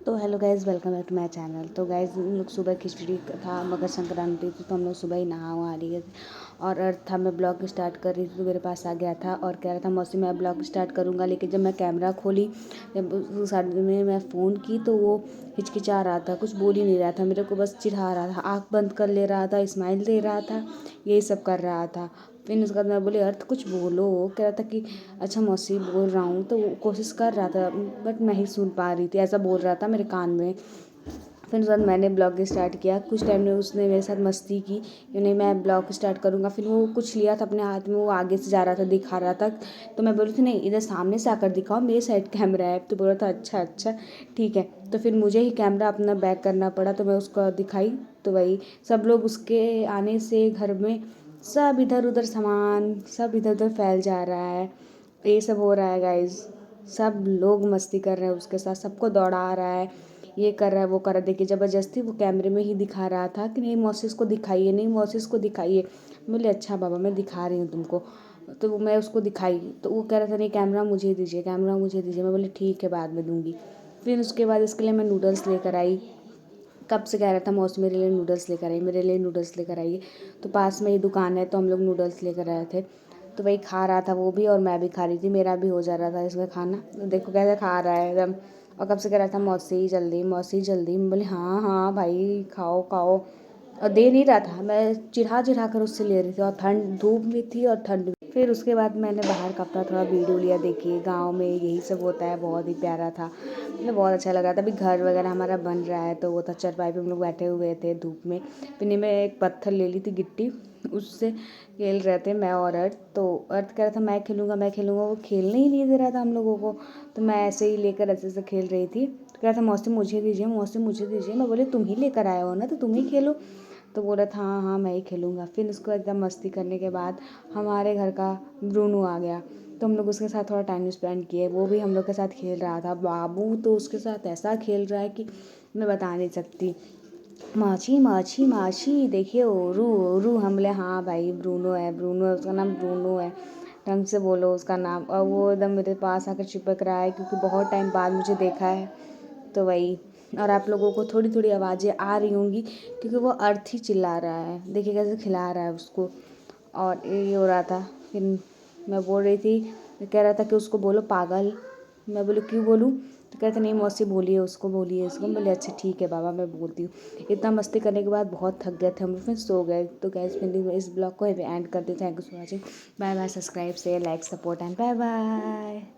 तो hello guys, welcome back to my channel. तो guys हम लोग सुबह खिचड़ी था, मकर संक्रांति थी, तो हम लोग सुबह ही नहा वहा लिए और अर्थ था। मैं ब्लॉग स्टार्ट कर रही थी तो मेरे पास आ गया था और कह रहा था मौसी मैं ब्लॉग स्टार्ट करूँगा। लेकिन जब मैं कैमरा खोली, जब उस साइड में मैं फ़ोन की तो वो हिचकिचा रहा था, कुछ बोल ही नहीं रहा था, मेरे को बस चिढ़ा रहा था, आँख बंद कर ले रहा था, स्माइल दे रहा था, यही सब कर रहा था। फिर उसके बाद मैं बोली अर्थ कुछ बोलो। कह रहा था कि अच्छा मौसी बोल रहा हूँ, तो वो कोशिश कर रहा था बट मैं ही सुन पा रही थी, ऐसा बोल रहा था मेरे कान में। फिर उसके बाद मैंने ब्लॉग स्टार्ट किया। कुछ टाइम में उसने मेरे साथ मस्ती की कि नहीं मैं ब्लॉग स्टार्ट करूँगा। फिर वो कुछ लिया था अपने हाथ में, वो आगे से जा रहा था, दिखा रहा था। तो मैं बोली थी नहीं इधर सामने से आकर दिखाओ, मेरे साइड कैमरा है। तो बोल रहा था अच्छा अच्छा ठीक है। तो फिर मुझे ही कैमरा अपना बैक करना पड़ा, तो मैं उसको दिखाई। तो वही सब लोग उसके आने से घर में सब इधर उधर सामान सब इधर उधर फैल जा रहा है, ये सब हो रहा है गाइज। सब लोग मस्ती कर रहे हैं उसके साथ, सबको दौड़ा रहा है, ये कर रहा है वो कर रहा है। देखिए ज़बरदस्ती वो कैमरे में ही दिखा रहा था कि नहीं मौसी को दिखाइए, नहीं मौसी को दिखाइए। बोले अच्छा बाबा मैं दिखा रही हूँ तुमको। तो मैं उसको दिखाई तो वो कह रहा था नहीं कैमरा मुझे दीजिए, कैमरा मुझे दीजिए। मैं बोली ठीक है बाद में दूँगी। फिर उसके बाद इसके लिए मैं नूडल्स लेकर आई। कब से कह रहा था मौसी मेरे लिए नूडल्स लेकर आई, मेरे लिए नूडल्स लेकर आइए। तो पास में ही दुकान है तो हम लोग नूडल्स लेकर आए थे। तो वही खा रहा था वो भी और मैं भी खा रही थी, मेरा भी हो जा रहा था इसमें खाना। तो देखो कैसे खा रहा है एकदम। और कब से कह रहा था मौसी जल्दी मौसी जल्दी। मैं बोली हाँ हाँ भाई खाओ खाओ। और दे नहीं रहा था, मैं चिढ़ा चिढ़ा कर उससे ले रही थी और ठंड धूप भी थी और ठंड भी। फिर उसके बाद मैंने बाहर का अपना थोड़ा वीडियो लिया। देखिए गांव में यही सब होता है, बहुत ही प्यारा था, मतलब बहुत अच्छा लगा था। अभी घर वगैरह हमारा बन रहा है तो वो था चरपाई पे हम लोग बैठे हुए थे धूप में। फिर मैं एक पत्थर ले ली थी गिट्टी, उससे खेल रहे थे मैं और अर्थ। तो अर्थ कह रहा था मैं खेलूँगा मैं खेलूँगा, वो खेलने ही नहीं दे रहा था हम लोगों को। तो मैं ऐसे ही लेकर ऐसे ऐसे खेल रही थी। तो कह रहा था मौसी मुझे दीजिए मौसी मुझे दीजिए। मैं बोली तुम ही लेकर आए हो ना तो तुम ही खेलो। तो बोला था हाँ हाँ मैं ही खेलूँगा। फिर उसको एकदम मस्ती करने के बाद हमारे घर का ब्रूनू आ गया, तो हम लोग उसके साथ थोड़ा टाइम स्पेंड किए। वो भी हम लोग के साथ खेल रहा था। बाबू तो उसके साथ ऐसा खेल रहा है कि मैं बता नहीं सकती। माछी माछी माछी देखिए ओरू ओरू। हम बोले हाँ भाई ब्रूनो है, ब्रूनो है, उसका नाम ब्रूनो है, ढंग से बोलो उसका नाम। और वो एकदम मेरे पास आकर चिपक रहा है क्योंकि बहुत टाइम बाद मुझे देखा है। तो वही। और आप लोगों को थोड़ी थोड़ी आवाज़ें आ रही होंगी क्योंकि वो अर्थ ही चिल्ला रहा है, देखिए कैसे खिला रहा है उसको। और ये हो रहा था। फिर मैं बोल रही थी, कह रहा था कि उसको बोलो पागल। मैं बोली क्यों बोलूँ। तो कहते नहीं मौसी बोलिए उसको बोलिए इसको। बोले अच्छा ठीक है बाबा मैं बोलती हूँ। इतना मस्ती करने के बाद बहुत थक गए थे हम लोग, फिर सो गए। तो गैस फिर इस ब्लॉग को एंड कर दी। Thank you so much. Bye bye, subscribe share like support and bye bye.